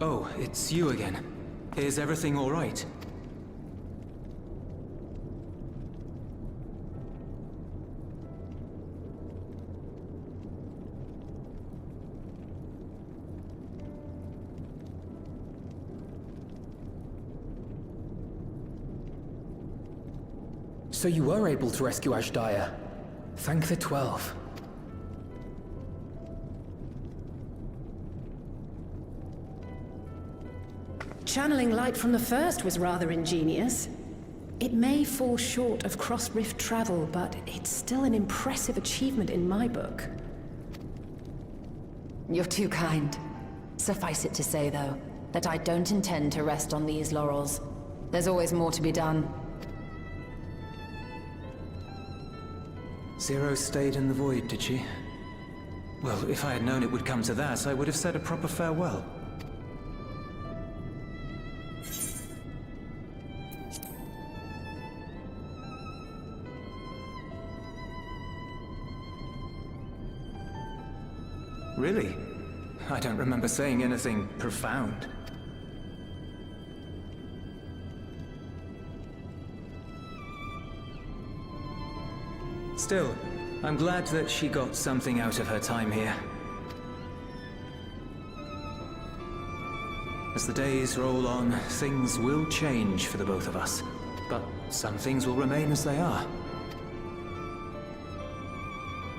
Oh, it's you again. Is everything all right? So you were able to rescue Ashdaya. Thank the 12. Channeling light from the first was rather ingenious. It may fall short of cross-rift travel, but it's still an impressive achievement in my book. You're too kind. Suffice it to say, though, that I don't intend to rest on these laurels. There's always more to be done. Zero stayed in the void, did she? Well, if I had known it would come to that, I would have said a proper farewell. Really? I don't remember saying anything profound. Still, I'm glad that she got something out of her time here. As the days roll on, things will change for the both of us. But some things will remain as they are.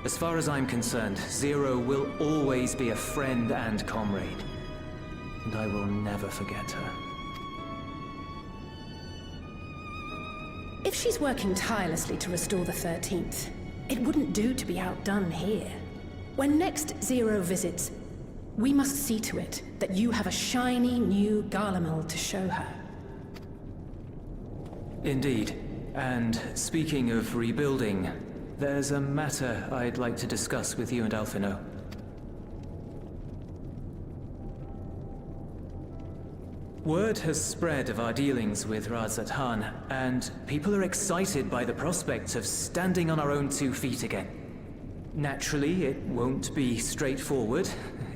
As far as I'm concerned, Zero will always be a friend and comrade. And I will never forget her. If she's working tirelessly to restore the 13th, it wouldn't do to be outdone here. When next Zero visits, we must see to it that you have a shiny new Garlemald to show her. Indeed. And speaking of rebuilding, there's a matter I'd like to discuss with you and Alphino. Word has spread of our dealings with Razat Han, and people are excited by the prospect of standing on our own 2 feet again. Naturally, it won't be straightforward.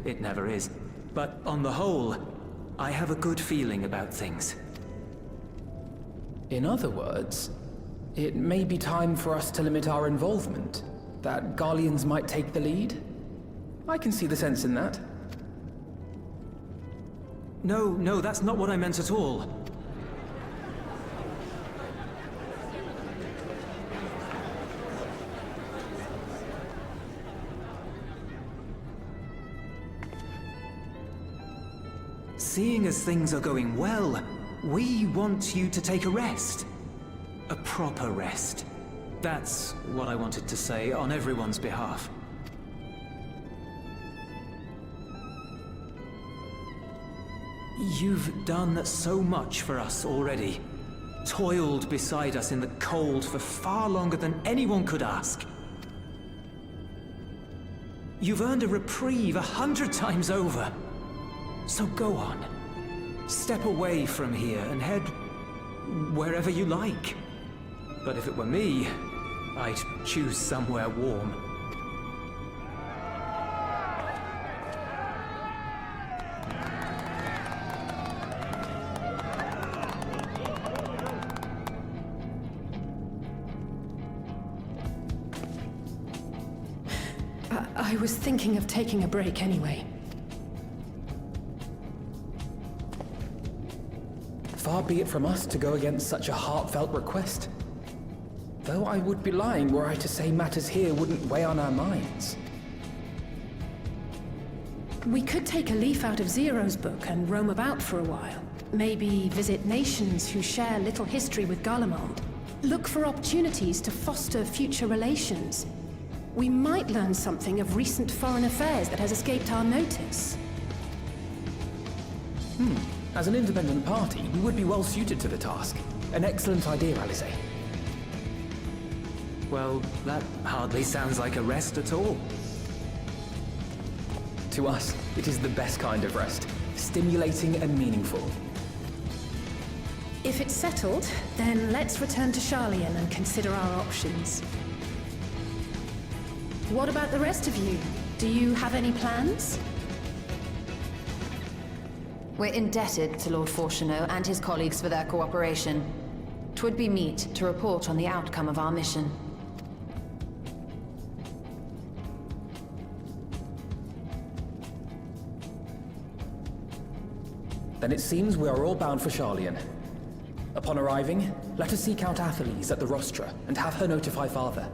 It never is. But on the whole, I have a good feeling about things. In other words, it may be time for us to limit our involvement. That Garleans might take the lead? I can see the sense in that. No, that's not what I meant at all. Seeing as things are going well, we want you to take a rest. A proper rest. That's what I wanted to say on everyone's behalf. You've done so much for us already. Toiled beside us in the cold for far longer than anyone could ask. You've earned a reprieve 100 times over. So go on. Step away from here and head wherever you like. But if it were me, I'd choose somewhere warm. I was thinking of taking a break anyway. Far be it from us to go against such a heartfelt request. Though I would be lying were I to say matters here wouldn't weigh on our minds. We could take a leaf out of Zero's book and roam about for a while. Maybe visit nations who share little history with Garlemald. Look for opportunities to foster future relations. We might learn something of recent foreign affairs that has escaped our notice. As an independent party, we would be well suited to the task. An excellent idea, Alize. Well, that hardly sounds like a rest at all. To us, it is the best kind of rest. Stimulating and meaningful. If it's settled, then let's return to Sharlayan and consider our options. What about the rest of you? Do you have any plans? We're indebted to Lord Fortuneau and his colleagues for their cooperation. 'Twould be meet to report on the outcome of our mission. Then it seems we are all bound for Charlian. Upon arriving, let us seek out Atheles at the rostra and have her notify Father.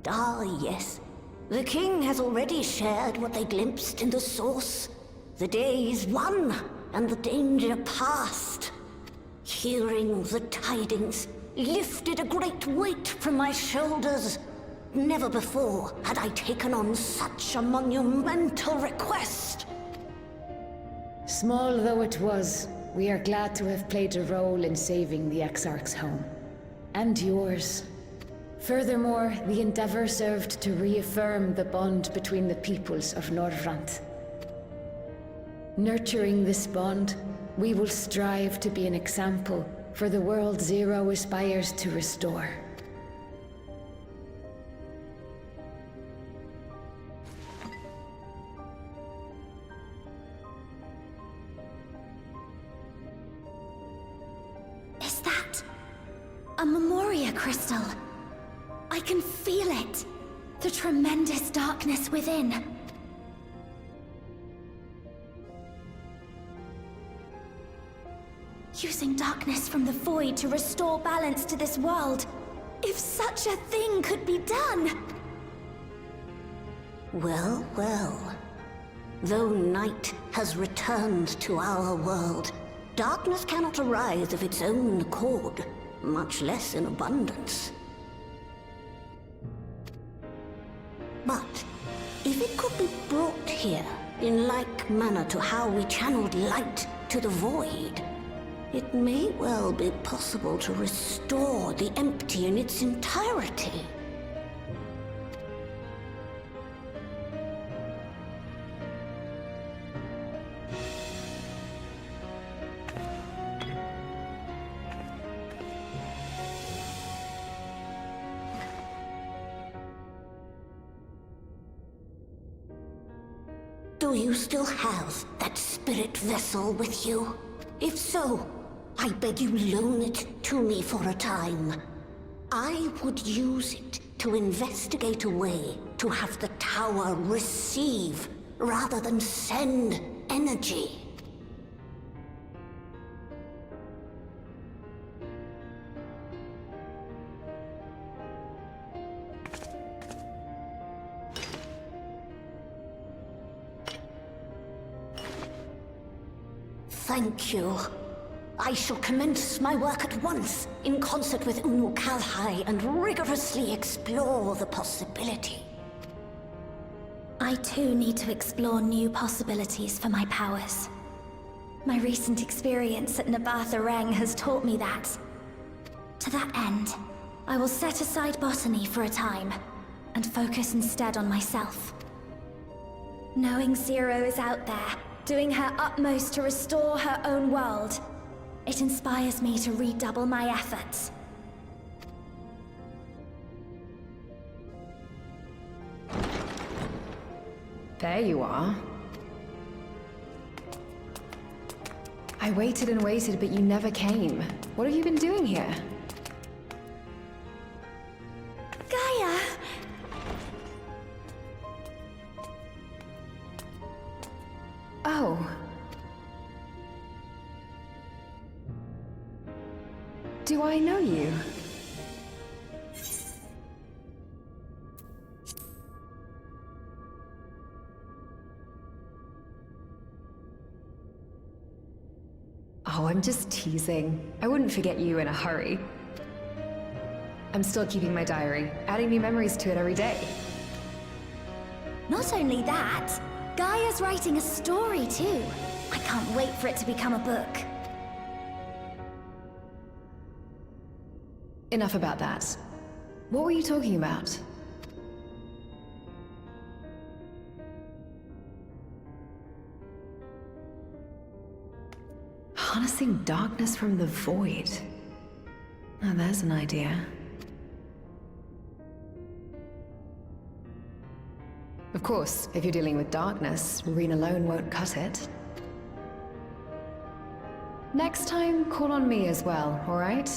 Ah, yes. The king has already shared what they glimpsed in the source. The day is won, and the danger past. Hearing the tidings lifted a great weight from my shoulders. Never before had I taken on such a monumental request. Small though it was, we are glad to have played a role in saving the Exarch's home. And yours. Furthermore, the endeavor served to reaffirm the bond between the peoples of Norvrant. Nurturing this bond, we will strive to be an example for the world Zero aspires to restore. Is that a Memoria crystal? I can feel it. The tremendous darkness within. Using darkness from the void to restore balance to this world. If such a thing could be done! Well, well. Though night has returned to our world, darkness cannot arise of its own accord, much less in abundance. But if it could be brought here, in like manner to how we channeled light to the void, it may well be possible to restore the empty in its entirety. Do you still have that spirit vessel with you? If so, I beg you loan it to me for a time. I would use it to investigate a way to have the tower receive rather than send energy. Thank you. I shall commence my work at once, in concert with Unu Kalhai, and rigorously explore the possibility. I too need to explore new possibilities for my powers. My recent experience at Nabatha Reng has taught me that. To that end, I will set aside botany for a time, and focus instead on myself. Knowing Zero is out there, doing her utmost to restore her own world, it inspires me to redouble my efforts. There you are. I waited and waited, but you never came. What have you been doing here? Gaia! Oh. Do I know you? Oh, I'm just teasing. I wouldn't forget you in a hurry. I'm still keeping my diary, adding new memories to it every day. Not only that, Gaia's writing a story too. I can't wait for it to become a book. Enough about that. What were you talking about? Harnessing darkness from the void. Now there's an idea. Of course, if you're dealing with darkness, Marine alone won't cut it. Next time, call on me as well, alright?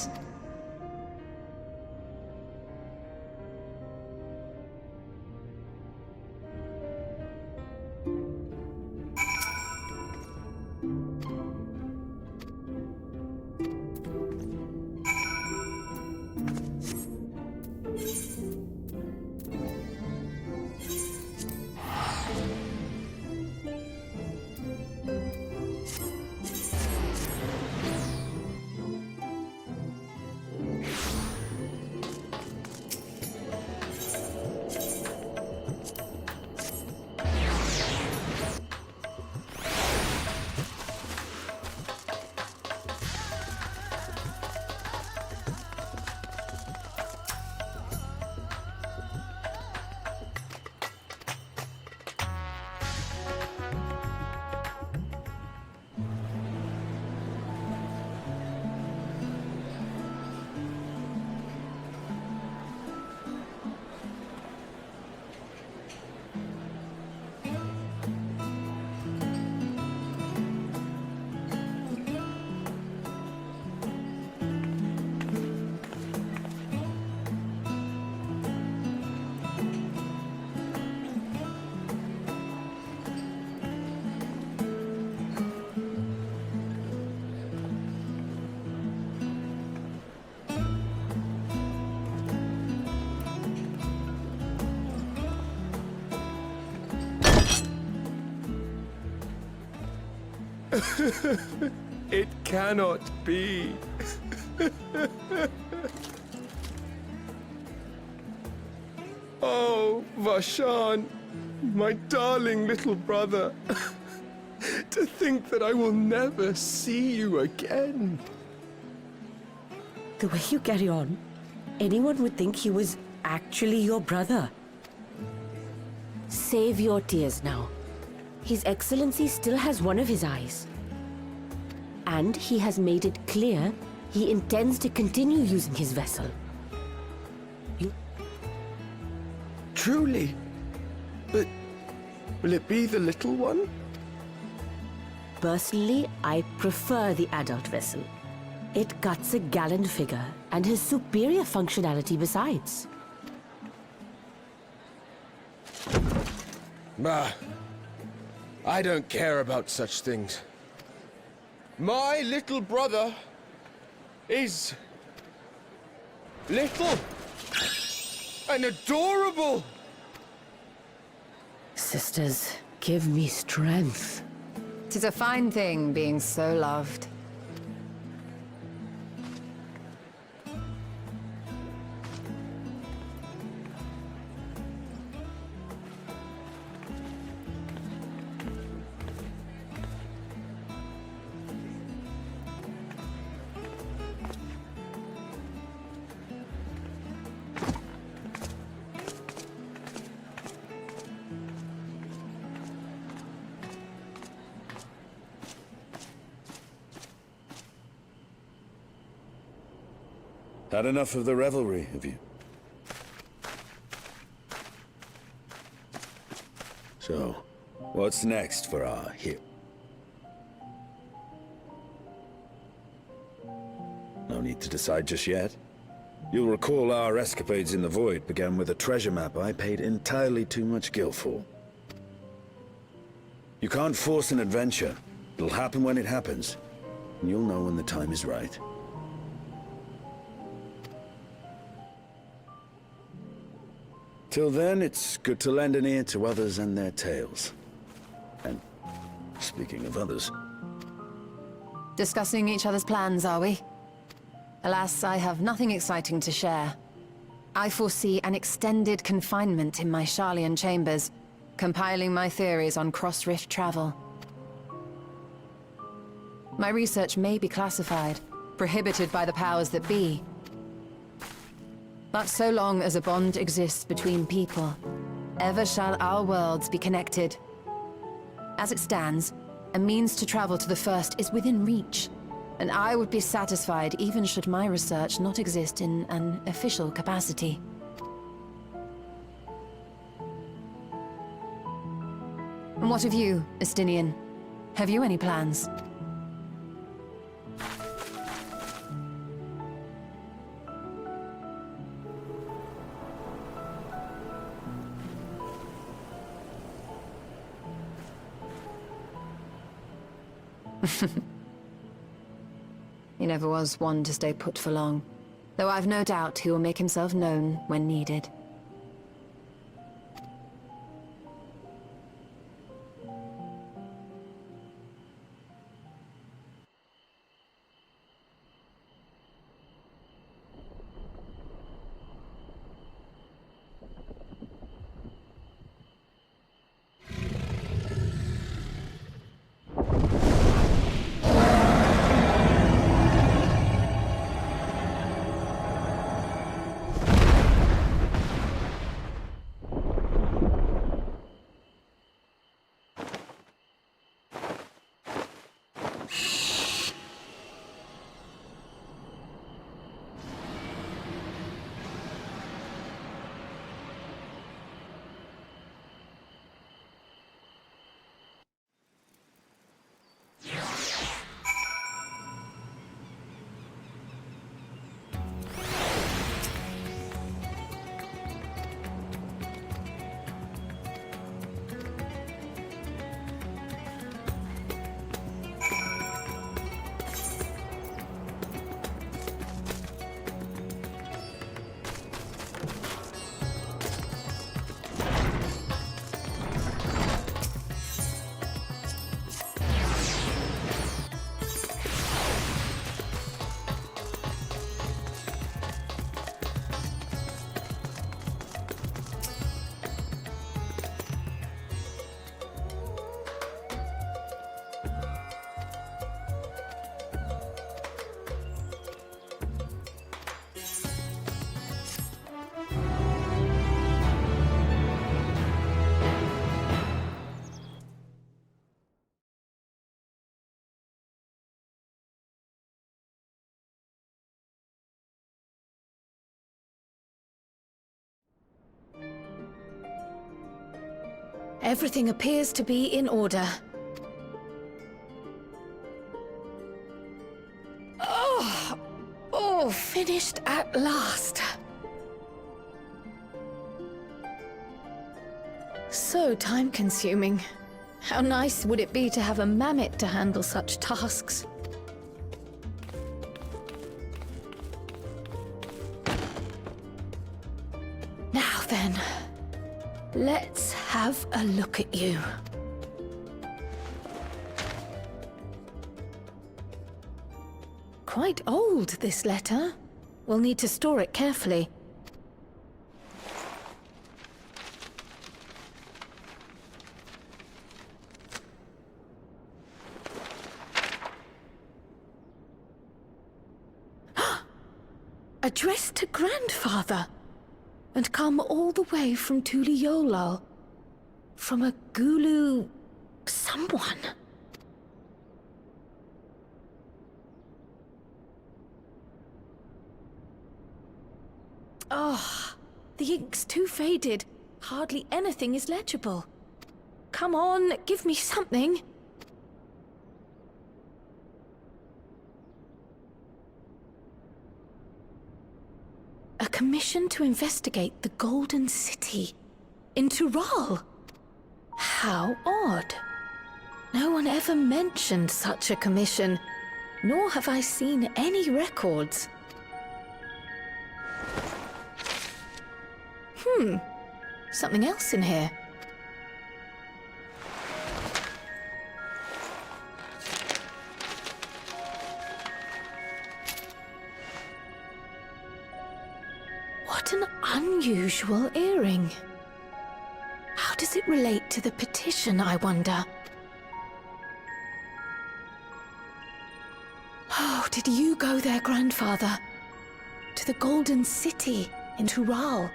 It cannot be. Oh, Vashan, my darling little brother. To think that I will never see you again. The way you carry on, anyone would think he was actually your brother. Save your tears now. His Excellency still has one of his eyes. And he has made it clear he intends to continue using his vessel. Truly? But will it be the little one? Personally, I prefer the adult vessel. It cuts a gallant figure and has superior functionality besides. Bah, I don't care about such things. My little brother is little and adorable. Sisters, give me strength. 'Tis a fine thing being so loved. Had enough of the revelry, have you? So, what's next for our hero? No need to decide just yet. You'll recall our escapades in the Void began with a treasure map I paid entirely too much gil for. You can't force an adventure. It'll happen when it happens, and you'll know when the time is right. Till then, it's good to lend an ear to others and their tales. And speaking of others... Discussing each other's plans, are we? Alas, I have nothing exciting to share. I foresee an extended confinement in my Sharlayan chambers, compiling my theories on cross-rift travel. My research may be classified, prohibited by the powers that be. But so long as a bond exists between people, ever shall our worlds be connected. As it stands, a means to travel to the First is within reach, and I would be satisfied even should my research not exist in an official capacity. And what of you, Estinian? Have you any plans? He never was one to stay put for long, though I've no doubt he will make himself known when needed. Everything appears to be in order. Oh, finished at last. So time-consuming. How nice would it be to have a mammoth to handle such tasks? Now then, let's have a look at you. Quite old, this letter. We'll need to store it carefully. Addressed to Grandfather, and come all the way from Tuliolal, from a Gulu... someone. Oh, the ink's too faded. Hardly anything is legible. Come on, give me something. A commission to investigate the Golden City in Tural. How odd. No one ever mentioned such a commission, nor have I seen any records. Something else in here. What an unusual earring. How does it relate to the petition, I wonder? Oh, did you go there, Grandfather? To the Golden City in Tural?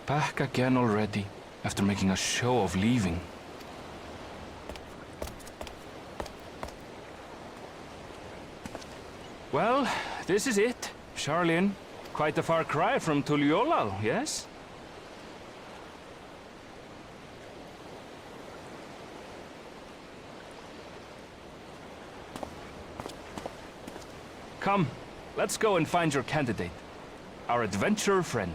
Back again already, after making a show of leaving. Well, this is it. Charlene. Quite a far cry from Tuliolal, yes? Come, let's go and find your candidate. Our adventurer friend.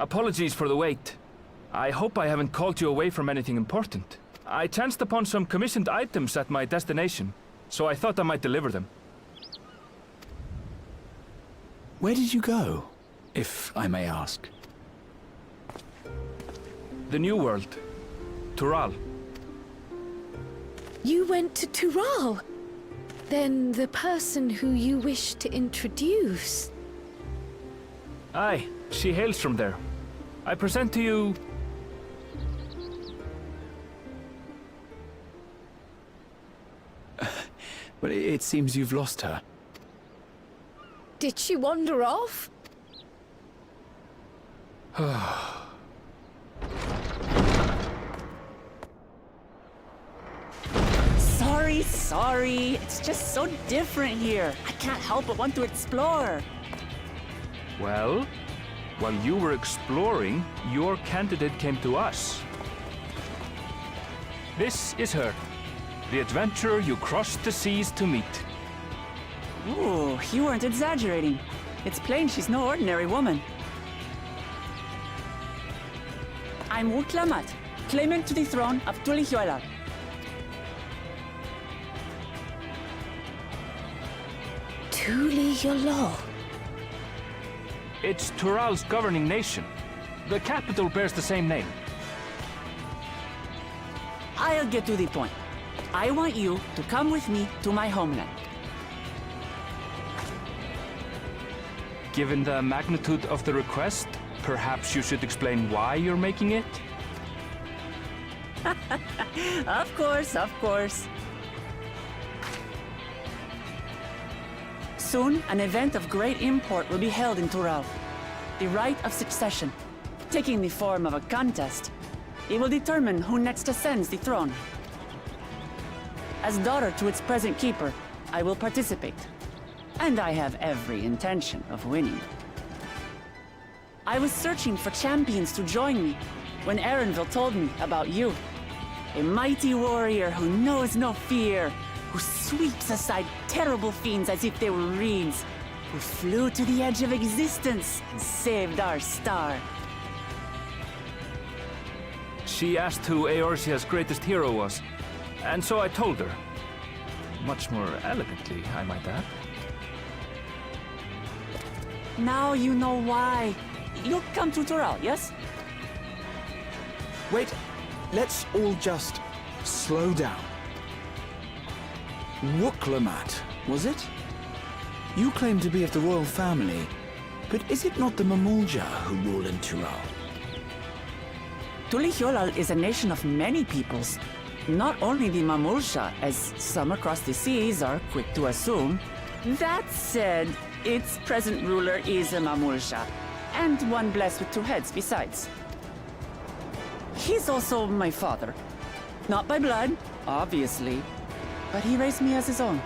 Apologies for the wait. I hope I haven't called you away from anything important. I chanced upon some commissioned items at my destination, so I thought I might deliver them. Where did you go, if I may ask? The New World. Tural. You went to Tural? Then the person who you wish to introduce... Aye, she hails from there. I present to you... But it seems you've lost her. Did she wander off? Sorry. It's just so different here. I can't help but want to explore. Well, while you were exploring, your candidate came to us. This is her. The adventurer you crossed the seas to meet. Ooh, you weren't exaggerating. It's plain she's no ordinary woman. I'm Uklamat, claimant to the throne of Tulihuela. Tulihuela. It's Tural's governing nation. The capital bears the same name. I'll get to the point. I want you to come with me to my homeland. Given the magnitude of the request, perhaps you should explain why you're making it? Of course. Soon, an event of great import will be held in Tural. The right of succession, taking the form of a contest. It will determine who next ascends the throne. As daughter to its present keeper, I will participate. And I have every intention of winning. I was searching for champions to join me when Erenville told me about you. A mighty warrior who knows no fear, who sweeps aside terrible fiends as if they were reeds, who flew to the edge of existence and saved our star. She asked who Eorzea's greatest hero was, and so I told her. Much more elegantly, I might add. Now you know why. You'll come to Tural, yes? Wait, let's all just slow down. Wooklamat, was it? You claim to be of the royal family, but is it not the Mamulja who rule in Tural? Tulihuela is a nation of many peoples. Not only the Mamulja, as some across the seas are quick to assume. That said, its present ruler is a Mamulja, and one blessed with two heads besides. He's also my father. Not by blood, obviously, but he raised me as his own,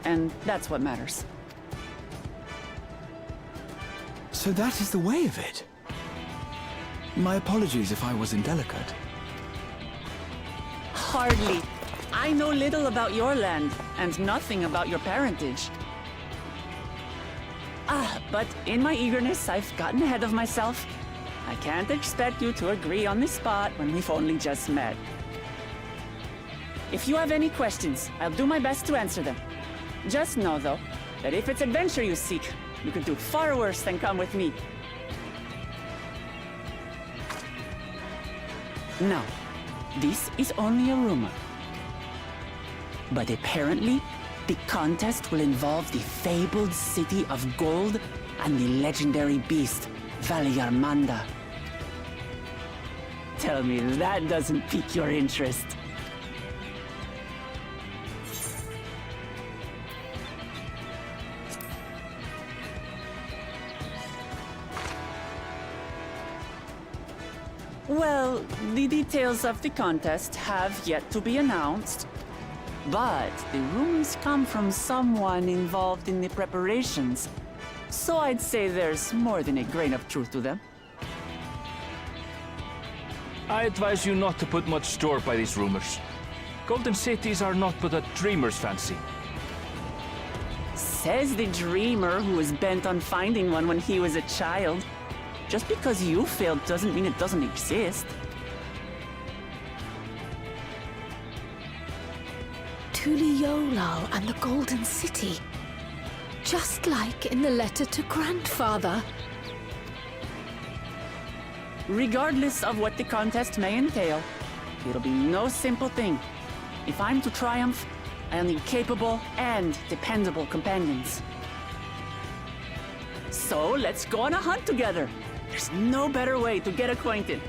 and that's what matters. So that is the way of it. My apologies if I was indelicate. Hardly. I know little about your land, and nothing about your parentage. But in my eagerness, I've gotten ahead of myself. I can't expect you to agree on the spot when we've only just met. If you have any questions, I'll do my best to answer them. Just know, though, that if it's adventure you seek, you could do far worse than come with me. Now, this is only a rumor. But apparently, the contest will involve the fabled city of gold and the legendary beast, Valyarmanda. Tell me that doesn't pique your interest. Well, the details of the contest have yet to be announced. But the rumors come from someone involved in the preparations. So I'd say there's more than a grain of truth to them. I advise you not to put much store by these rumors. Golden cities are not but a dreamer's fancy. Says the dreamer who was bent on finding one when he was a child. Just because you failed doesn't mean it doesn't exist. Tuliolal and the Golden City. Just like in the letter to Grandfather. Regardless of what the contest may entail, it'll be no simple thing. If I'm to triumph, I'll need capable and dependable companions. So let's go on a hunt together. There's no better way to get acquainted.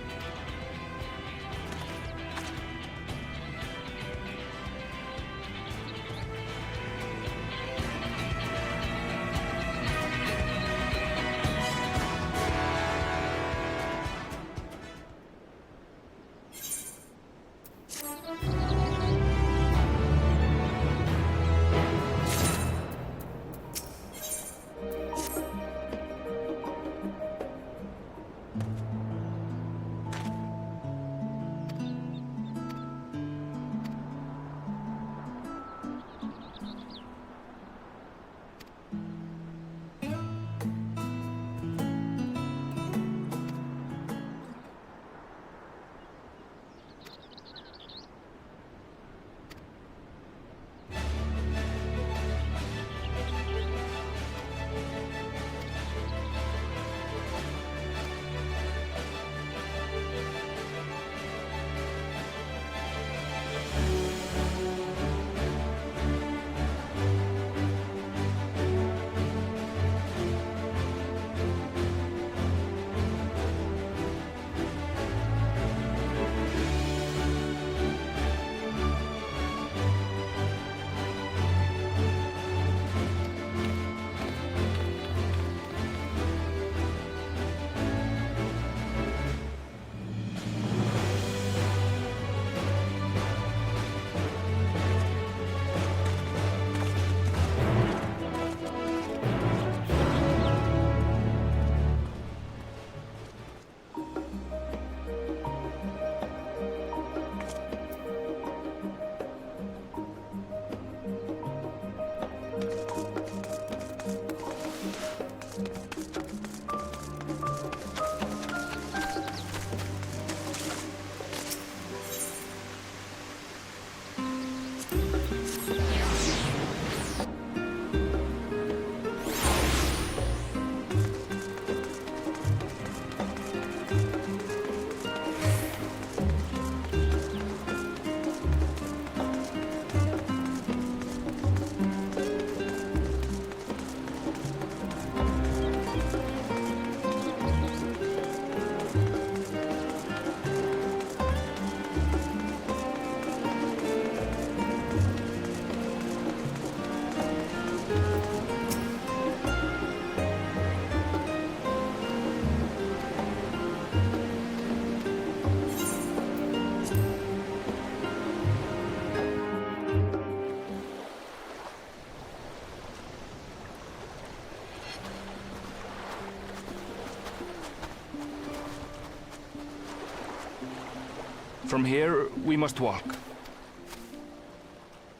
From here, we must walk.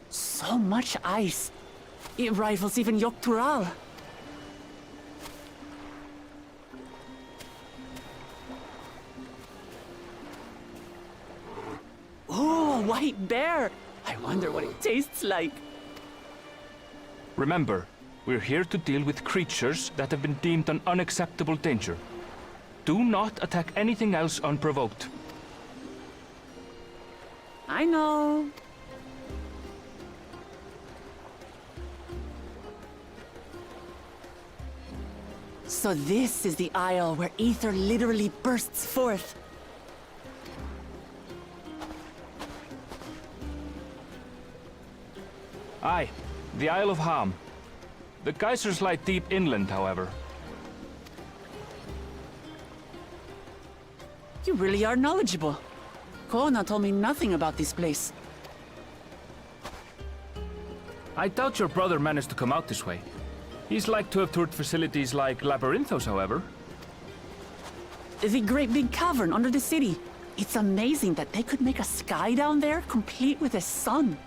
So much ice. It rivals even Yoktural. Oh, a white bear! I wonder what it tastes like. Remember, we're here to deal with creatures that have been deemed an unacceptable danger. Do not attack anything else unprovoked. I know. So this is the isle where ether literally bursts forth. Aye, the Isle of Ham. The geysers lie deep inland, however. You really are knowledgeable. Kona told me nothing about this place. I doubt your brother managed to come out this way. He's like to have toured facilities like Labyrinthos, however. The great big cavern under the city. It's amazing that they could make a sky down there complete with a sun.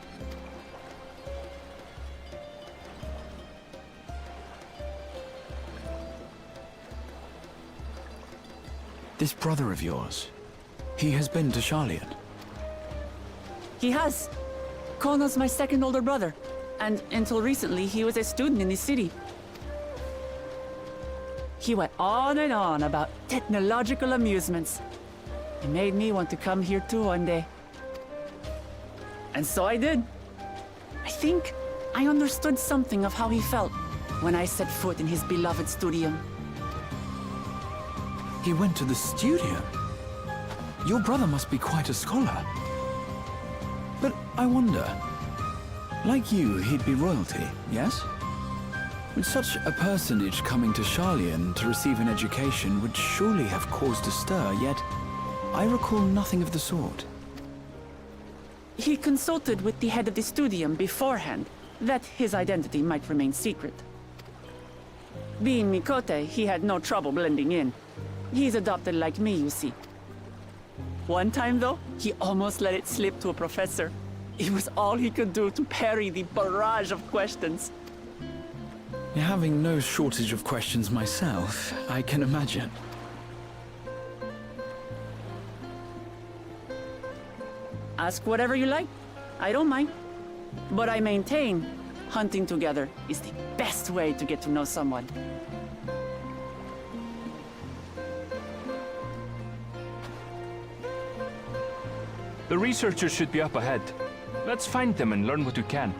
This brother of yours, he has been to Sharlayan. He has. Kona's my second older brother, and until recently, he was a student in the city. He went on and on about technological amusements. It made me want to come here too one day. And so I did. I think I understood something of how he felt when I set foot in his beloved studio. He went to the studio? Your brother must be quite a scholar. But I wonder, like you, he'd be royalty, yes? With such a personage coming to Sharlayan to receive an education would surely have caused a stir, yet I recall nothing of the sort. He consulted with the head of the studium beforehand, that his identity might remain secret. Being Mikote, he had no trouble blending in. He's adopted like me, you see. One time, though, he almost let it slip to a professor. It was all he could do to parry the barrage of questions. Having no shortage of questions myself, I can imagine. Ask whatever you like. I don't mind. But I maintain, hunting together is the best way to get to know someone. The researchers should be up ahead. Let's find them and learn what we can.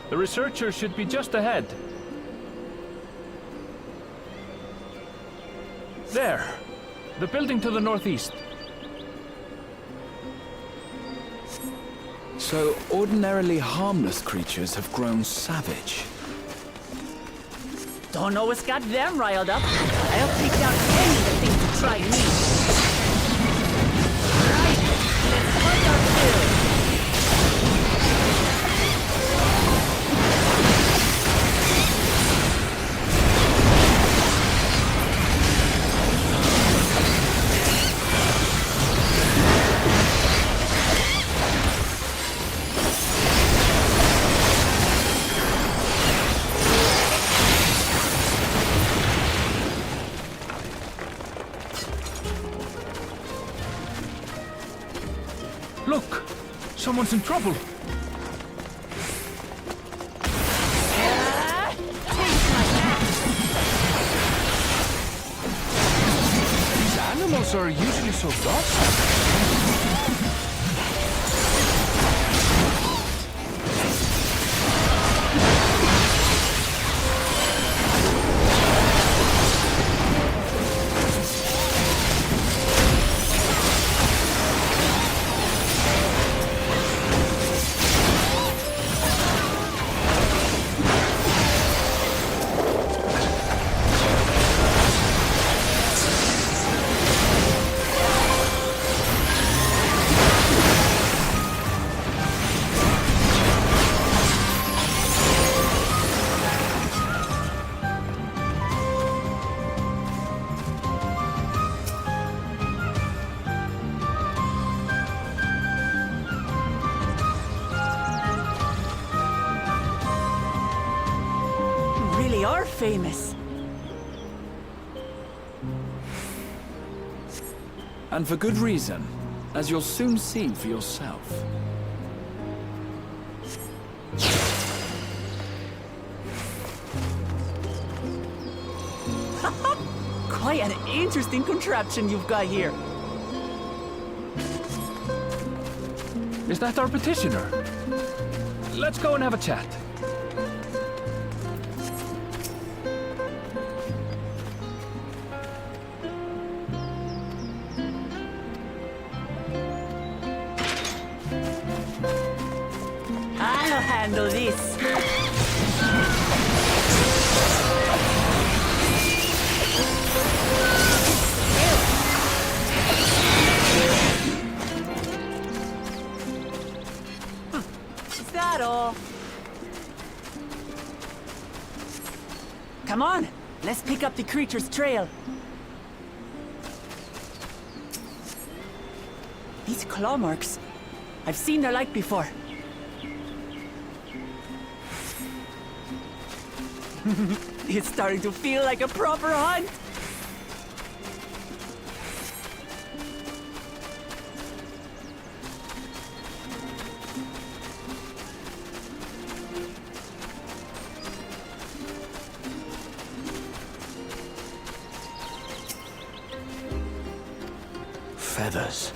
The researchers should be just ahead. There! The building to the northeast. So ordinarily harmless creatures have grown savage. Don't know what's got them riled up. I'll take down any that think to try me. Right, let's hunt our fill. Look! Someone's in trouble! These animals are usually so docile. Are famous. And for good reason, as you'll soon see for yourself. Quite an interesting contraption you've got here. Is that our petitioner? Let's go and have a chat. I'll handle this. Is that all? Come on, let's pick up the creature's trail. These claw marks. I've seen their like before. It's starting to feel like a proper hunt. Feathers.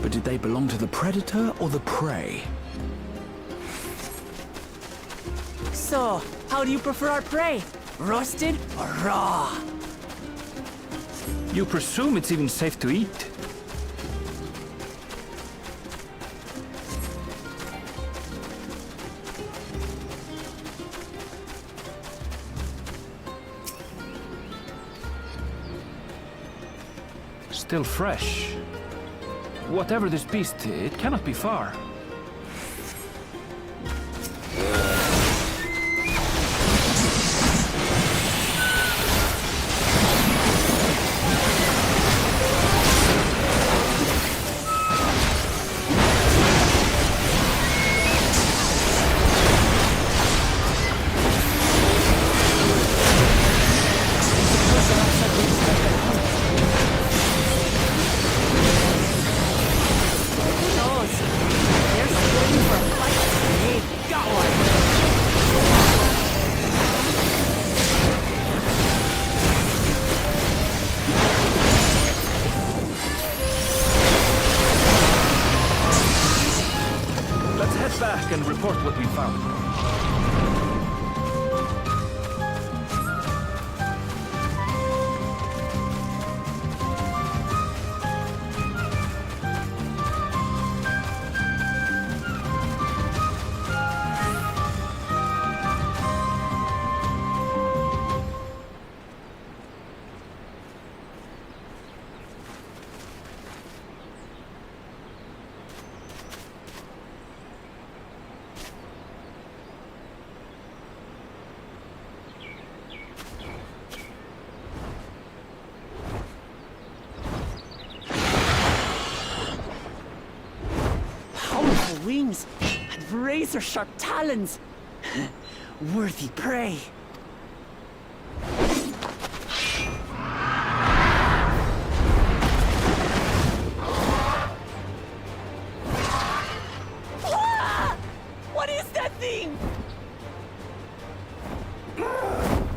But did they belong to the predator or the prey? So, how do you prefer our prey? Roasted or raw? You presume it's even safe to eat? Still fresh. Whatever this beast, it cannot be far. Back and report what we found. Wings and razor-sharp talons. Worthy prey. Ah! What is that thing?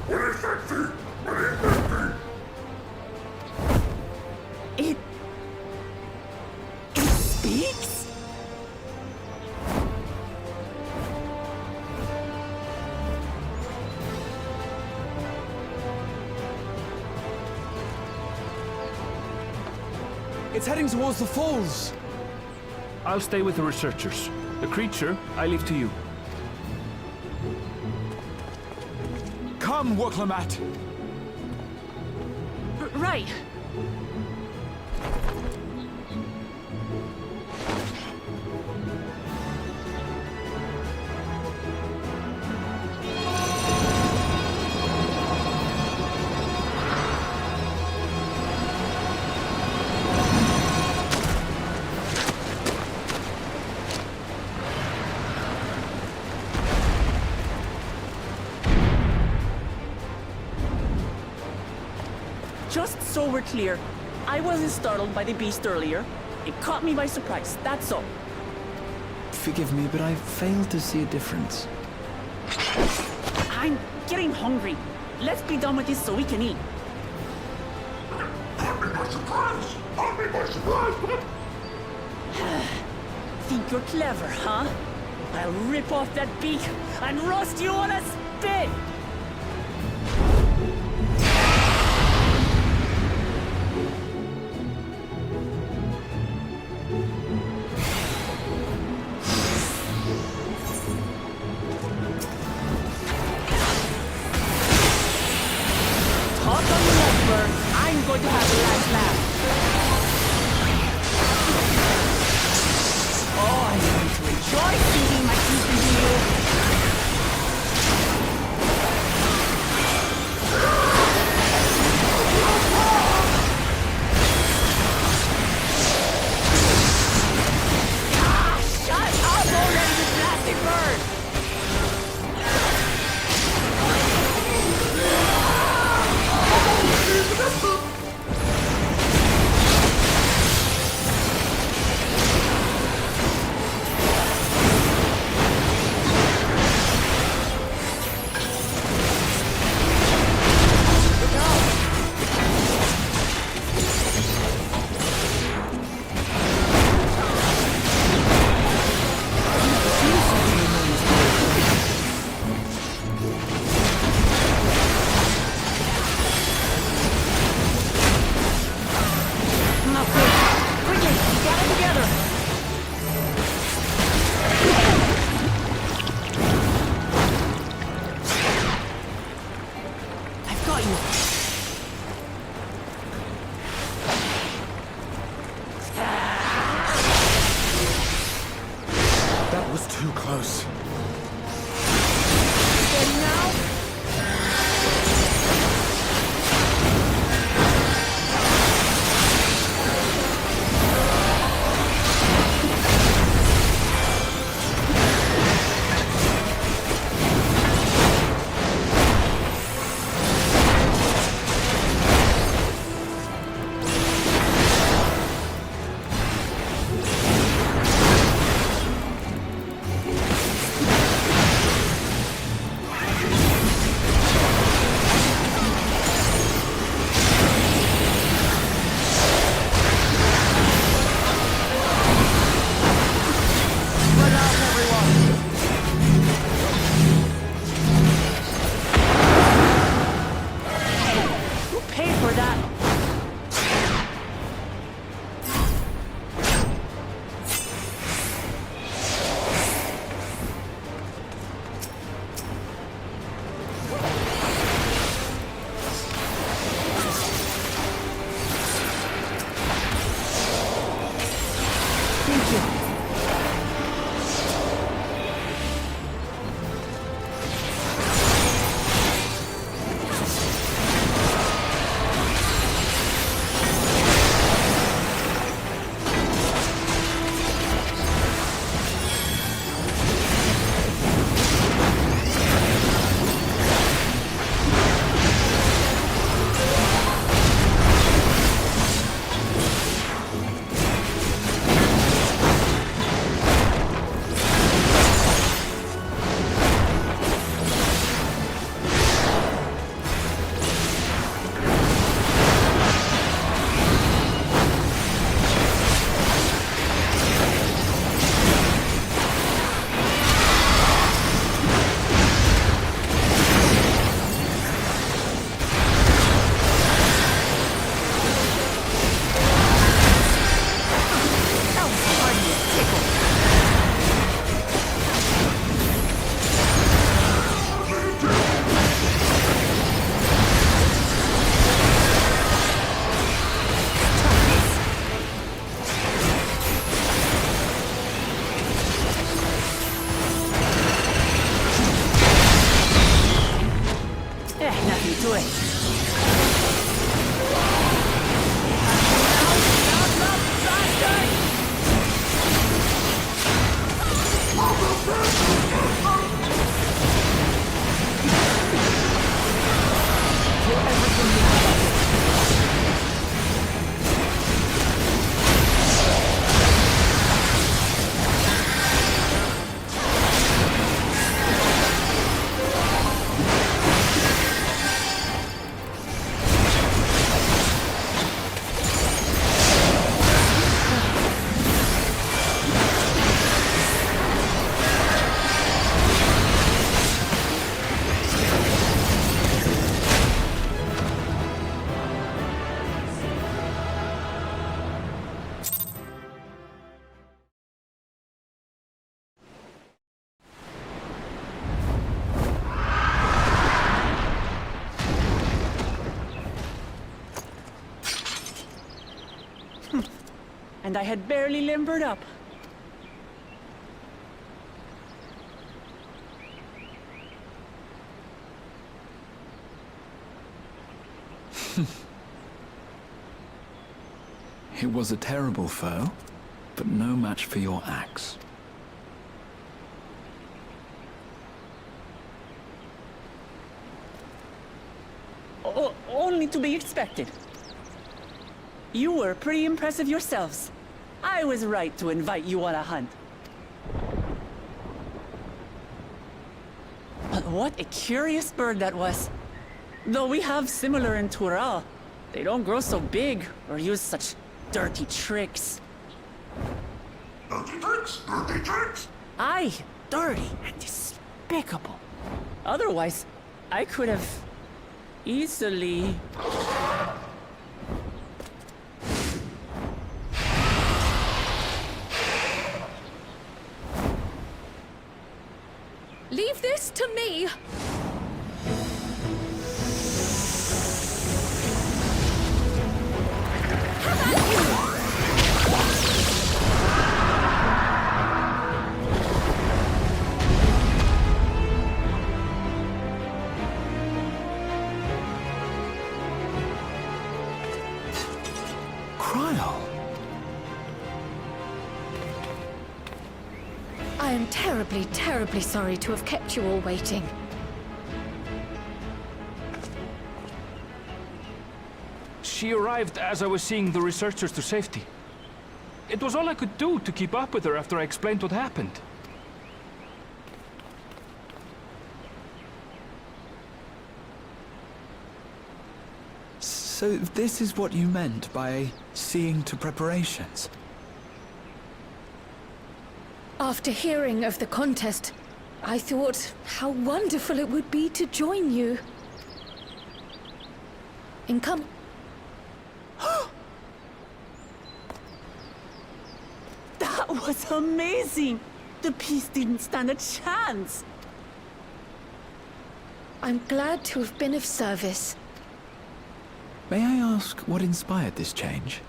What is that thing? What is that thing? It speaks? It's heading towards the falls. I'll stay with the researchers. The creature, I leave to you. Come, Woklamat. Right. Just so we're clear, I wasn't startled by the beast earlier. It caught me by surprise, that's all. Forgive me, but I failed to see a difference. I'm getting hungry. Let's be done with this so we can eat. Caught me by surprise! Caught me by surprise! Think you're clever, huh? I'll rip off that beak and roast you on a spit! I'm going to have the last laugh. Oh, I'm going to enjoy seeing my teeth into you. you. That was too close. Ready now? And I had barely limbered up. It was a terrible foe, but no match for your axe. Only to be expected. You were pretty impressive yourselves. I was right to invite you on a hunt. But what a curious bird that was. Though we have similar in Tural, they don't grow so big or use such dirty tricks. Dirty tricks? Dirty tricks? Aye, dirty and despicable. Otherwise, I could have easily... Leave this to me! while. I am terribly, terribly sorry to have kept you all waiting. She arrived as I was seeing the researchers to safety. It was all I could do to keep up with her after I explained what happened. So this is what you meant by seeing to preparations? After hearing of the contest, I thought how wonderful it would be to join you. That was amazing! The piece didn't stand a chance! I'm glad to have been of service. May I ask what inspired this change?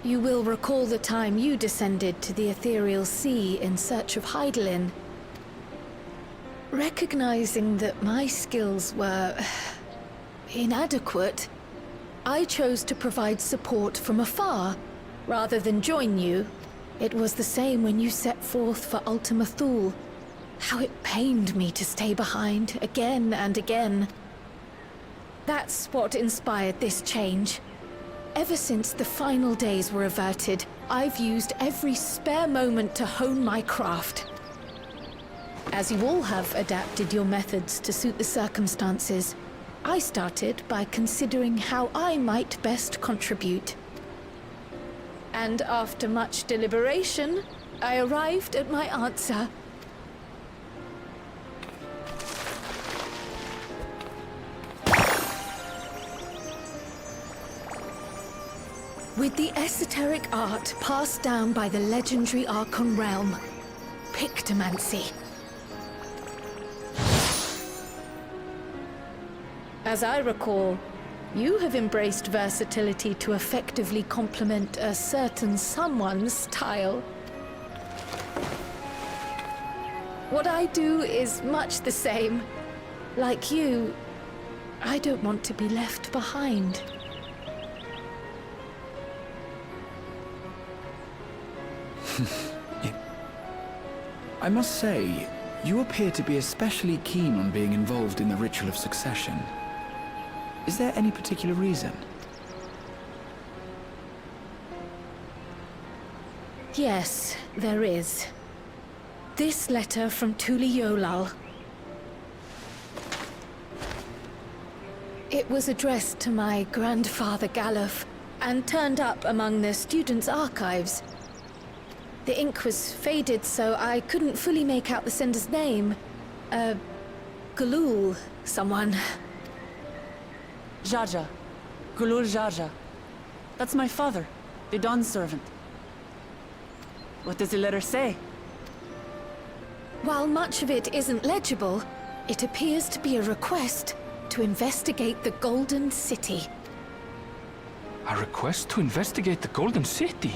You will recall the time you descended to the ethereal sea in search of Heidelin. Recognizing that my skills were inadequate, I chose to provide support from afar, rather than join you. It was the same when you set forth for Ultima Thule. How it pained me to stay behind, again and again. That's what inspired this change. Ever since the final days were averted, I've used every spare moment to hone my craft. As you all have adapted your methods to suit the circumstances, I started by considering how I might best contribute. And after much deliberation, I arrived at my answer. With the esoteric art passed down by the legendary Archon realm, Pictomancy. As I recall, you have embraced versatility to effectively complement a certain someone's style. What I do is much the same. Like you, I don't want to be left behind. I must say, you appear to be especially keen on being involved in the ritual of succession. Is there any particular reason? Yes, there is. This letter from Tuli Yolal. It was addressed to my grandfather Galuf, and turned up among the students' archives. The ink was faded, so I couldn't fully make out the sender's name. Galul, someone. Jaja. Gulul Jaja. That's my father, the Dawn servant. What does the letter say? While much of it isn't legible, it appears to be a request to investigate the Golden City. A request to investigate the Golden City?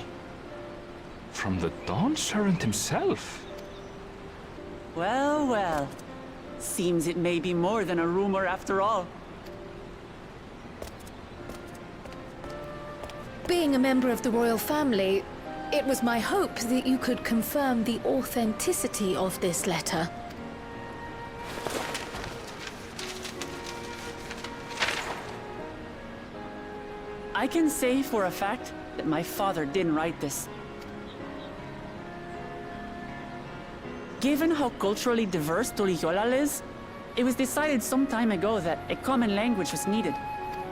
From the Dawn servant himself? Well, well. Seems it may be more than a rumor after all. Being a member of the royal family, it was my hope that you could confirm the authenticity of this letter. I can say for a fact that my father didn't write this. Given how culturally diverse Tuli Yolal is, it was decided some time ago that a common language was needed.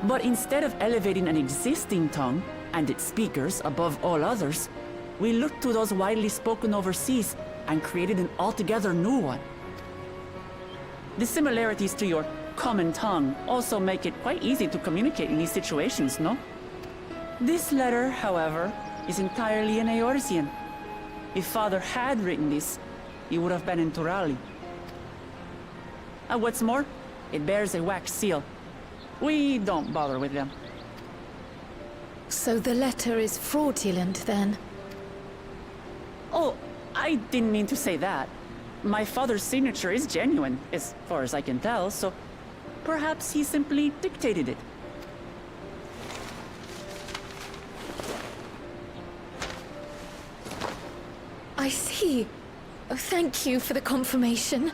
But instead of elevating an existing tongue and its speakers above all others, we looked to those widely spoken overseas and created an altogether new one. The similarities to your common tongue also make it quite easy to communicate in these situations, no? This letter, however, is entirely in Eorzean. If Father had written this, he would have been in Turali. And what's more, it bears a wax seal. We don't bother with them. So the letter is fraudulent, then? Oh, I didn't mean to say that. My father's signature is genuine, as far as I can tell, so perhaps he simply dictated it. I see. Oh, thank you for the confirmation.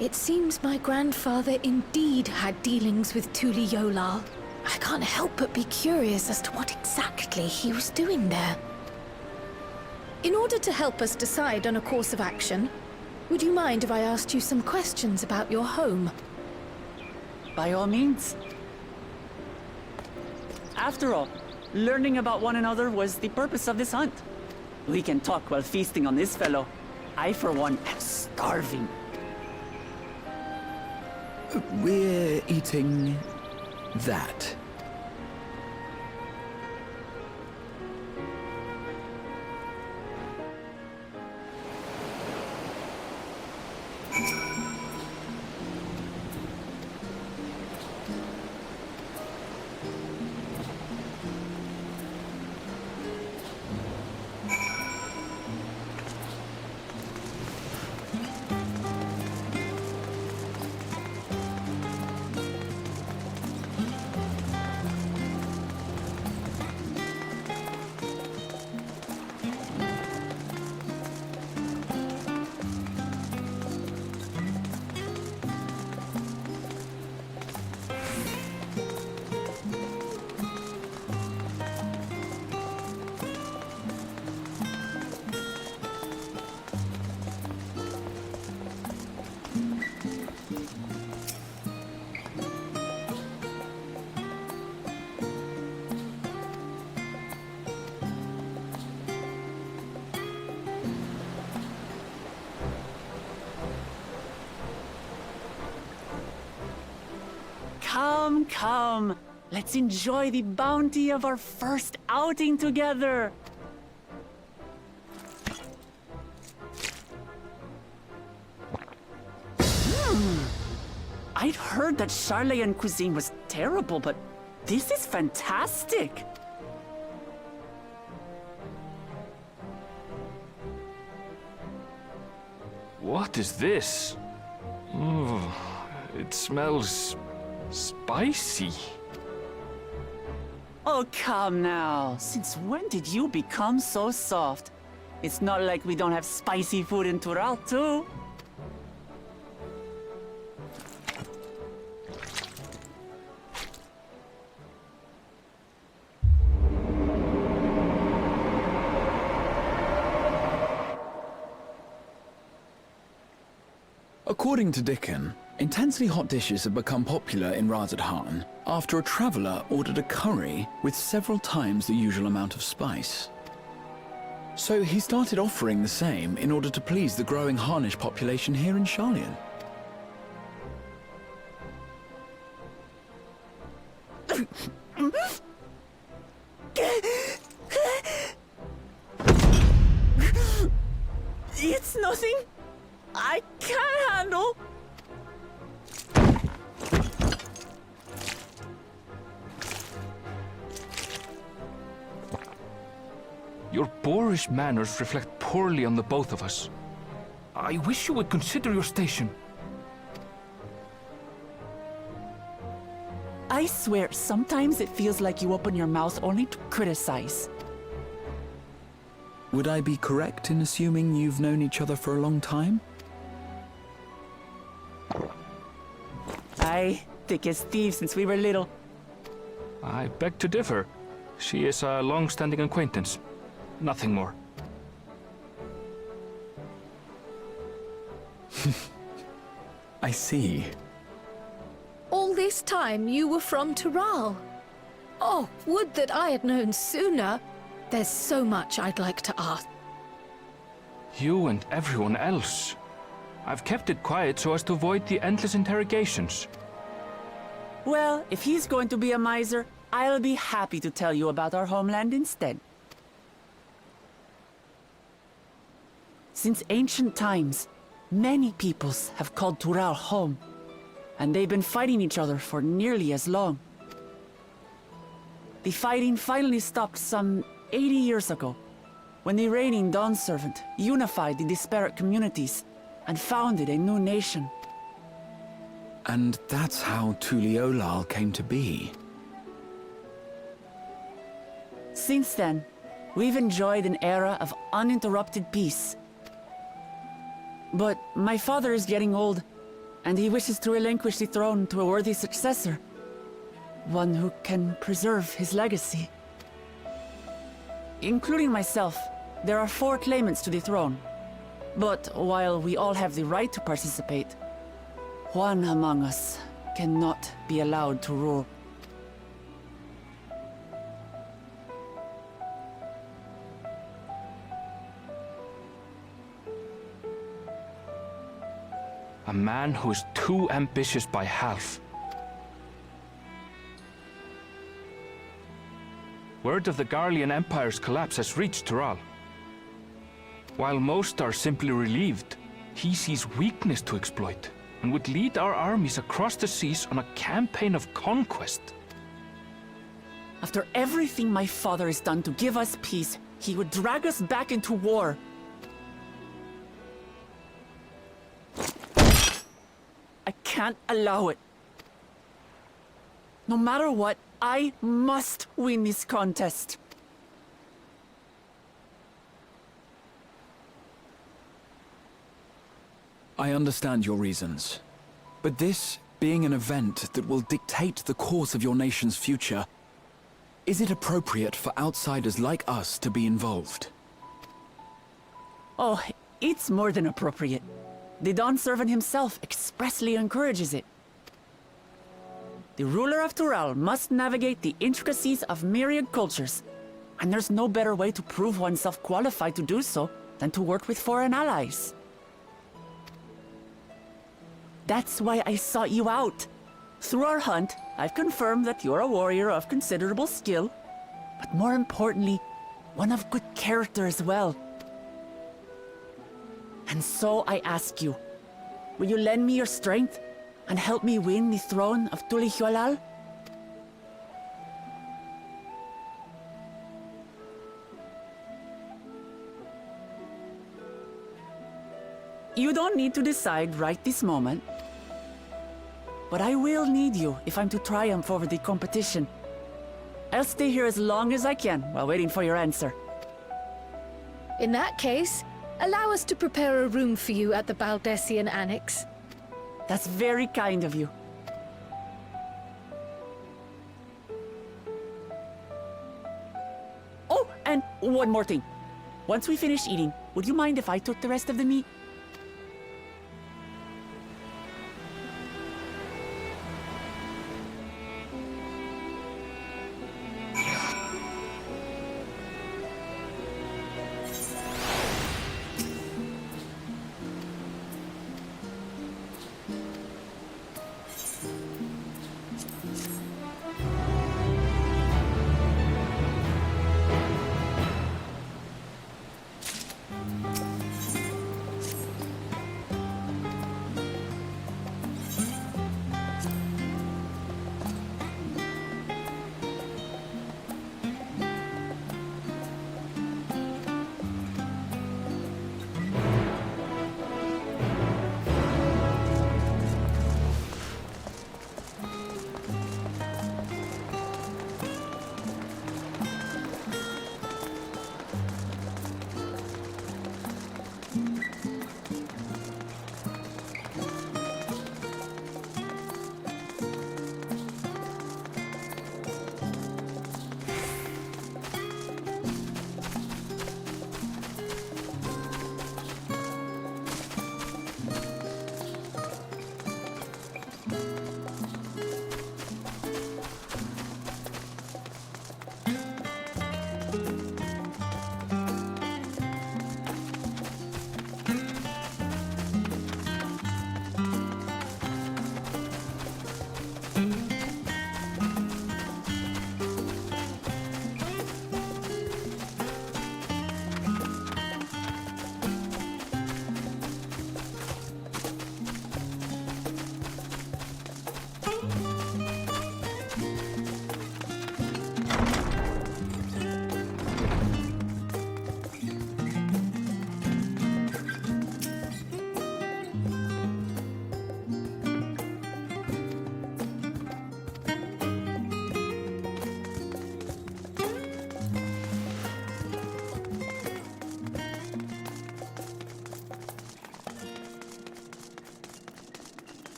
It seems my grandfather indeed had dealings with Tuli Yolal. I can't help but be curious as to what exactly he was doing there. In order to help us decide on a course of action, would you mind if I asked you some questions about your home? By all means. After all, learning about one another was the purpose of this hunt. We can talk while feasting on this fellow. I, for one, am starving. We're eating that. Come, come. Let's enjoy the bounty of our first outing together. I'd heard that Charlayan cuisine was terrible, but this is fantastic. What is this? Oh, it smells spicy. Oh, come now. Since when did you become so soft? It's not like we don't have spicy food in Tural, too. According to Dickon, intensely hot dishes have become popular in Razadhan after a traveller ordered a curry with several times the usual amount of spice. So he started offering the same in order to please the growing Harnish population here in Sharlayan. It's nothing I can't handle. Your boorish manners reflect poorly on the both of us. I wish you would consider your station. I swear, sometimes it feels like you open your mouth only to criticize. Would I be correct in assuming you've known each other for a long time? Aye, thick as thieves since we were little. I beg to differ. She is a long-standing acquaintance. Nothing more. I see. All this time you were from Tural. Oh, would that I had known sooner. There's so much I'd like to ask. You and everyone else. I've kept it quiet so as to avoid the endless interrogations. Well, if he's going to be a miser, I'll be happy to tell you about our homeland instead. Since ancient times, many peoples have called Tural home, and they've been fighting each other for nearly as long. The fighting finally stopped some 80 years ago, when the reigning Dawn Servant unified the disparate communities and founded a new nation. And that's how Tuliolal came to be. Since then, we've enjoyed an era of uninterrupted peace But my father is getting old, and he wishes to relinquish the throne to a worthy successor. One who can preserve his legacy. Including myself, there are 4 claimants to the throne. But while we all have the right to participate, one among us cannot be allowed to rule. A man who is too ambitious by half. Word of the Garlean Empire's collapse has reached Tural. While most are simply relieved, he sees weakness to exploit and would lead our armies across the seas on a campaign of conquest. After everything my father has done to give us peace, he would drag us back into war. I can't allow it. No matter what, I must win this contest. I understand your reasons. But this being an event that will dictate the course of your nation's future, is it appropriate for outsiders like us to be involved? Oh, it's more than appropriate. The Dawn Servant himself expressly encourages it. The ruler of Tural must navigate the intricacies of myriad cultures, and there's no better way to prove oneself qualified to do so than to work with foreign allies. That's why I sought you out. Through our hunt, I've confirmed that you're a warrior of considerable skill, but more importantly, one of good character as well. And so I ask you, will you lend me your strength and help me win the throne of Tulihualal? You don't need to decide right this moment. But I will need you if I'm to triumph over the competition. I'll stay here as long as I can while waiting for your answer. In that case, allow us to prepare a room for you at the Baldessian Annex. That's very kind of you. Oh, and one more thing. Once we finish eating, would you mind if I took the rest of the meat?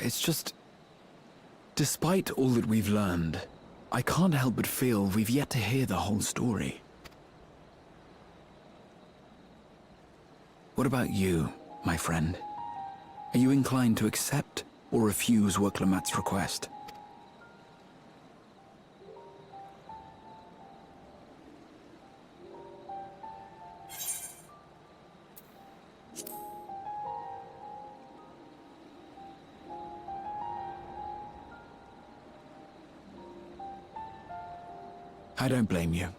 It's just... Despite all that we've learned, I can't help but feel we've yet to hear the whole story. What about you, my friend? Are you inclined to accept or refuse Worklamat's request? I don't blame you.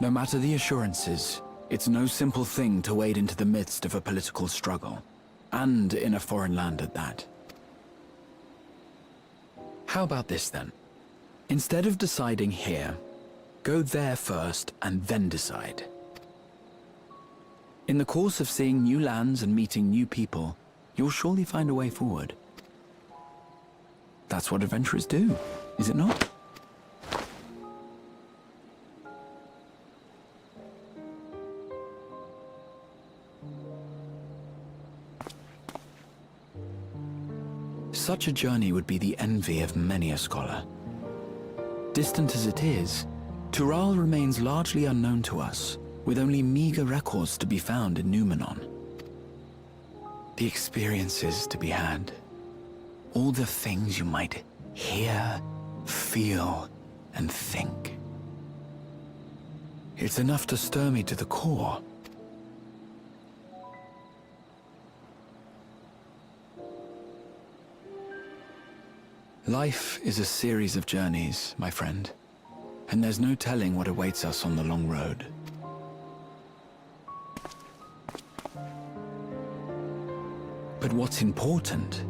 No matter the assurances, it's no simple thing to wade into the midst of a political struggle, and in a foreign land at that. How about this then? Instead of deciding here, go there first and then decide. In the course of seeing new lands and meeting new people, you'll surely find a way forward. That's what adventurers do, is it not? Such a journey would be the envy of many a scholar. Distant as it is, Tural remains largely unknown to us, with only meager records to be found in Numenor. The experiences to be had, all the things you might hear, feel, and think. It's enough to stir me to the core. Life is a series of journeys, my friend, and there's no telling what awaits us on the long road. But what's important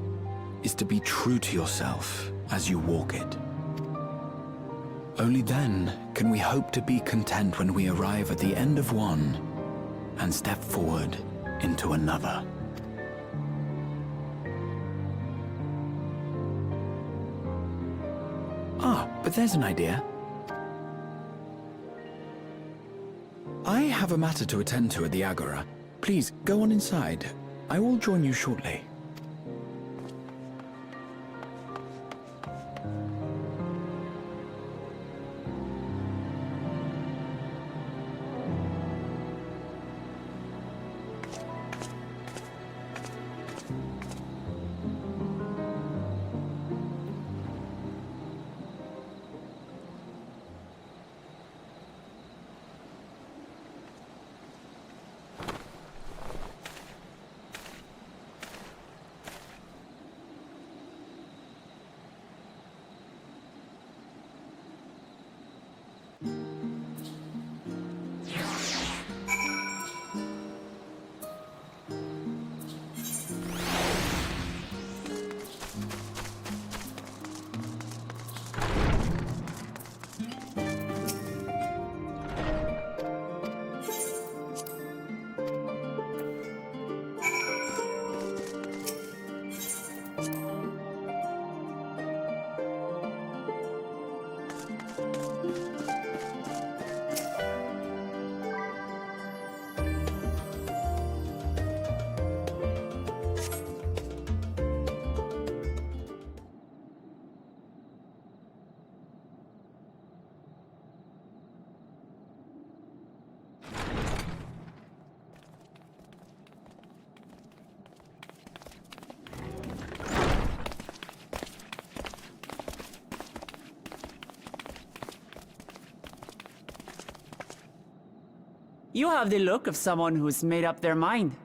is to be true to yourself as you walk it. Only then can we hope to be content when we arrive at the end of one and step forward into another. Ah, but there's an idea. I have a matter to attend to at the Agora. Please, go on inside. I will join you shortly. You have the look of someone who's made up their mind.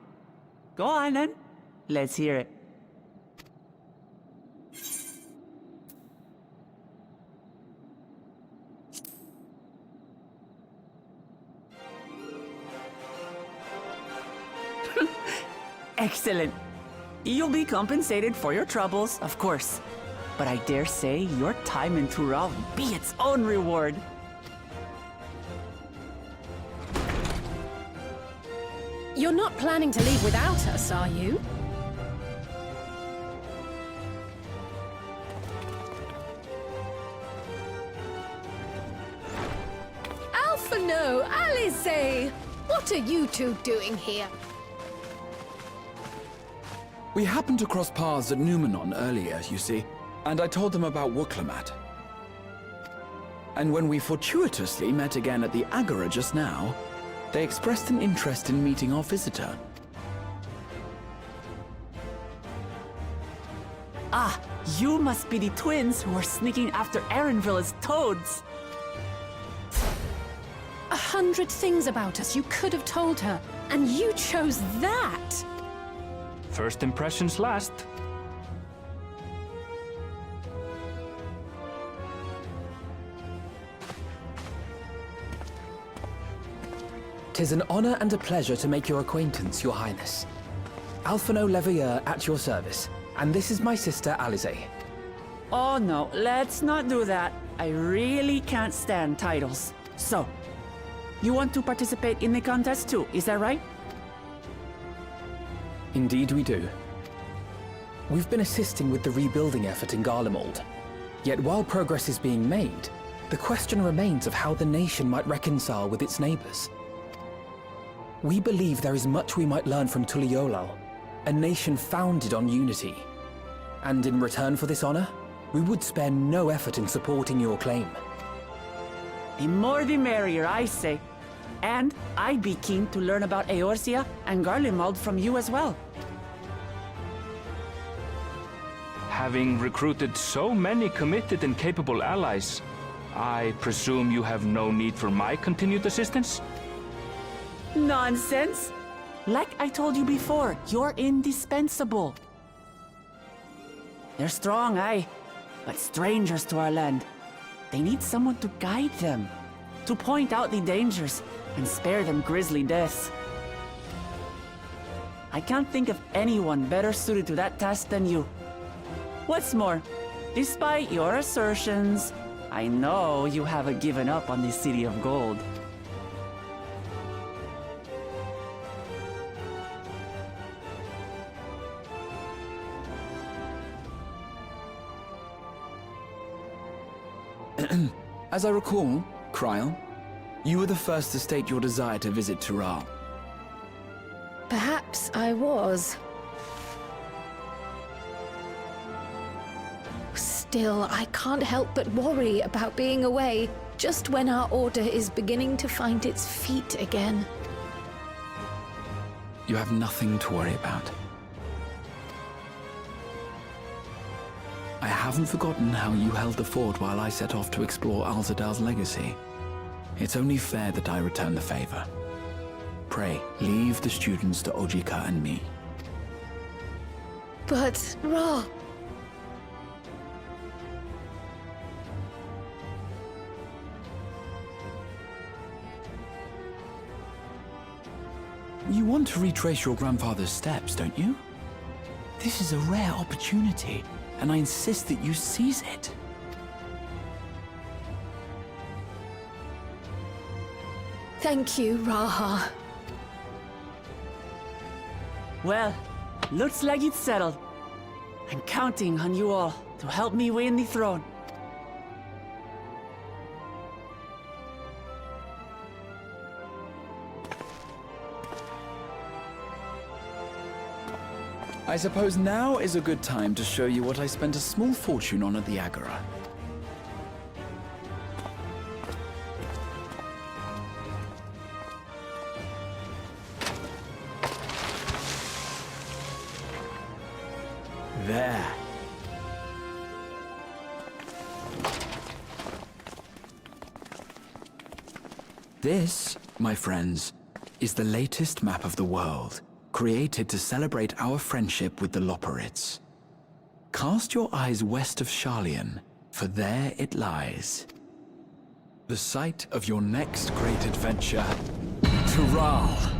Go on then. Let's hear it. Excellent. You'll be compensated for your troubles, of course. But I dare say your time in Tural will be its own reward. You're not planning to leave without us, are you? Alpha no, Alice! What are you two doing here? We happened to cross paths at Numenon earlier, you see, and I told them about Wuklemat. And when we fortuitously met again at the Agora just now, they expressed an interest in meeting our visitor. Ah, you must be the twins who are sneaking after Erenville as toads. 100 things about us you could have told her, and you chose that! First impressions last. "'Tis an honor and a pleasure to make your acquaintance, Your Highness. Alphino Leveilleur at your service, and this is my sister Alize." Oh no, let's not do that. I really can't stand titles. So, you want to participate in the contest too, is that right? Indeed we do. We've been assisting with the rebuilding effort in Garlemald. Yet while progress is being made, the question remains of how the nation might reconcile with its neighbors. We believe there is much we might learn from Tuliolal, a nation founded on unity. And in return for this honor, we would spare no effort in supporting your claim. The more the merrier, I say. And I'd be keen to learn about Eorzea and Garlemald from you as well. Having recruited so many committed and capable allies, I presume you have no need for my continued assistance? Nonsense! Like I told you before, you're indispensable. They're strong, aye, but strangers to our land. They need someone to guide them, to point out the dangers, and spare them grisly deaths. I can't think of anyone better suited to that task than you. What's more, despite your assertions, I know you haven't given up on the City of Gold. As I recall, Kryl, you were the first to state your desire to visit Tural. Perhaps I was. Still, I can't help but worry about being away, just when our order is beginning to find its feet again. You have nothing to worry about. I haven't forgotten how you held the fort while I set off to explore Alzadal's legacy. It's only fair that I return the favor. Pray, leave the students to Ojika and me. But, Ra... You want to retrace your grandfather's steps, don't you? This is a rare opportunity, and I insist that you seize it. Thank you, Raha. Well, looks like it's settled. I'm counting on you all to help me win the throne. I suppose now is a good time to show you what I spent a small fortune on at the Agora. There. This, my friends, is the latest map of the world, created to celebrate our friendship with the Loporrits. Cast your eyes west of Sharlayan, for there it lies. The site of your next great adventure, Tural.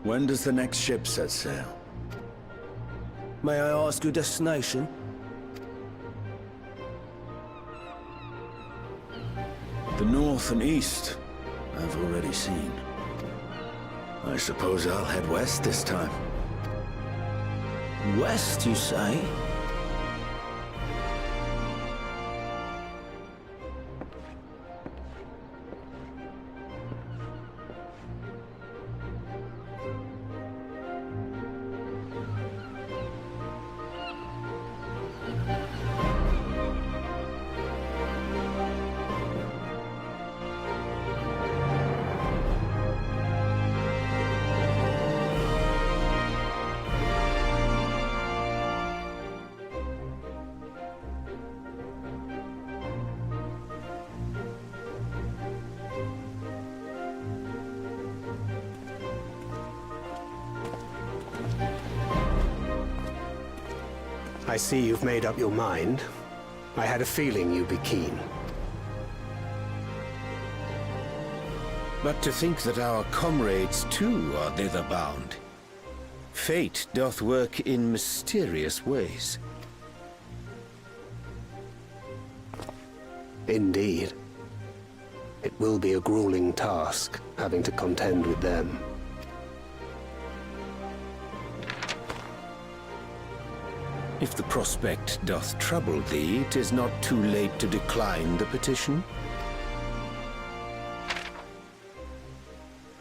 When does the next ship set sail? May I ask your destination? The north and east, I've already seen. I suppose I'll head west this time. West, you say? I see you've made up your mind. I had a feeling you'd be keen. But to think that our comrades too are thither bound. Fate doth work in mysterious ways. Indeed. It will be a grueling task, having to contend with them. If the prospect doth trouble thee, 'tis not too late to decline the petition.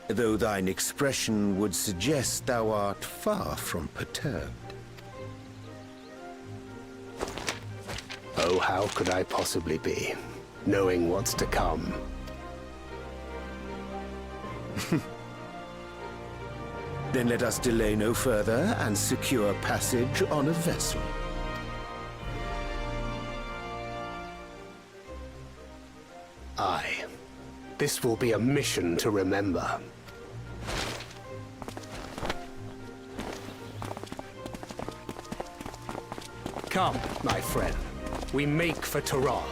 Though thine expression would suggest thou art far from perturbed. Oh, how could I possibly be, knowing what's to come? Then let us delay no further and secure passage on a vessel. Aye. This will be a mission to remember. Come, my friend. We make for Taral.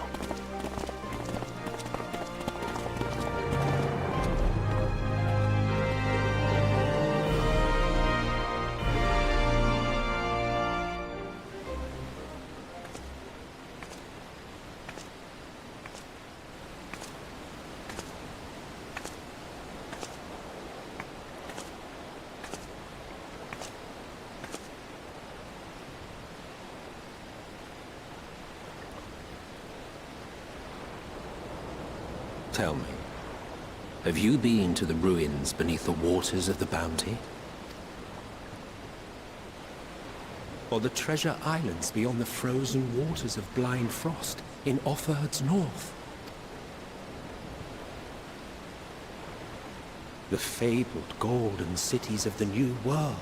Tell me, have you been to the ruins beneath the waters of the Bounty? Or the treasure islands beyond the frozen waters of Blind Frost in Offerd's north? The fabled golden cities of the New World